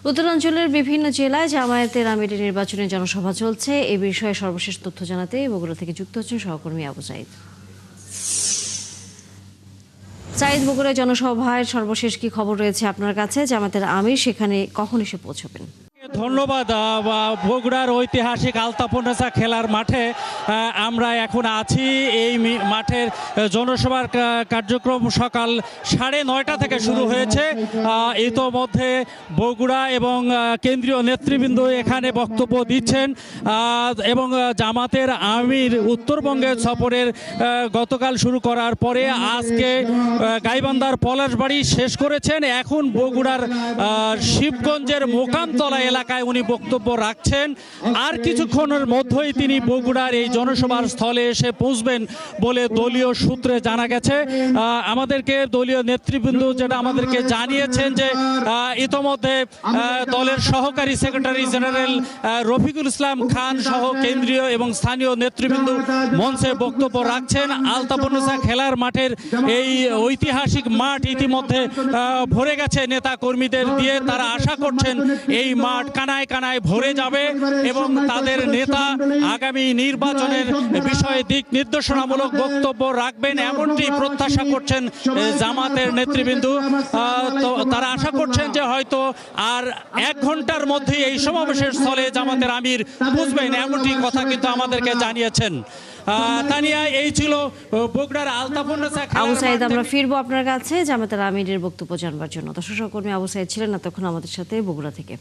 উত্তরাঞ্চলের বিভিন্ন জেলায় জামায়াতের আমিরের নির্বাচনী জনসভা চলছে। এ বিষয়ে সর্বশেষ তথ্য জানাতে বগুড়া থেকে যুক্ত হচ্ছেন সহকর্মী আবু সাইদ। সাইদ, বগুড়ায় জনসভায় সর্বশেষ কি খবর রয়েছে আপনার কাছে? জামায়াতের আমির সেখানে কখন এসে পৌঁছবেন? ধন্যবাদ। বগুড়ার ঐতিহাসিক আলতাপনেসা খেলার মাঠে আমরা এখন আছি। এই মাঠের জনসভার কার্যক্রম সকাল 9:30 থেকে শুরু হয়েছে। ইতোমধ্যে বগুড়া এবং কেন্দ্রীয় নেতৃবৃন্দ এখানে বক্তব্য দিচ্ছেন এবং জামাতের আমির উত্তরবঙ্গের সফরের গতকাল শুরু করার পরে আজকে গাইবান্ধার পলাশবাড়ি শেষ করেছেন। এখন বগুড়ার শিবগঞ্জের মোকামতলা এলাকায় উনি বক্তব্য রাখছেন। আর কিছুক্ষণের মধ্যেই তিনি বগুড়ার এই জনসভার স্থলে এসে পৌঁছবেন বলে দলীয় সূত্রে জানা গেছে। আমাদেরকে দলীয় নেতৃবৃন্দ যেটা আমাদেরকে জানিয়েছেন যে ইতোমধ্যে দলের সহকারী সেক্রেটারি জেনারেল রফিকুল ইসলাম খান সহ কেন্দ্রীয় এবং স্থানীয় নেতৃবৃন্দ মঞ্চে বক্তব্য রাখছেন। আলতাপনেসা খেলার মাঠের এই ঐতিহাসিক মাঠ ইতিমধ্যে ভরে গেছে নেতা কর্মীদের দিয়ে। তারা আশা করছেন এই মাঠ কানায় কানায় ভরে যাবে এবং তাদের নেতা আগামী নির্বাচনের বিষয়ে দিক নির্দেশনামূলক বক্তব্য রাখবেন, এমনটি প্রত্যাশা করছেন জামাতের নেতৃবৃন্দ। তারা আশা করছেন যে হয়তো আর 1 ঘন্টার মধ্যে এই সমাবেশের স্থলে জামাতের আমির বুঝবেন, এমনটি কথা কিন্তু আমাদেরকে জানিয়েছেন। তানিয়া, এই ছিল বগুড়ার আলতাপনেসা খেলা। আবু সাইদ, আমরা ফিরবো আপনার কাছে জামাতের আমিরের বক্তব্য জানবার জন্য। দর্শক সহকর্মী আবু সাইদ ছিলেন এতক্ষণ আমাদের সাথে বগুড়া থেকে।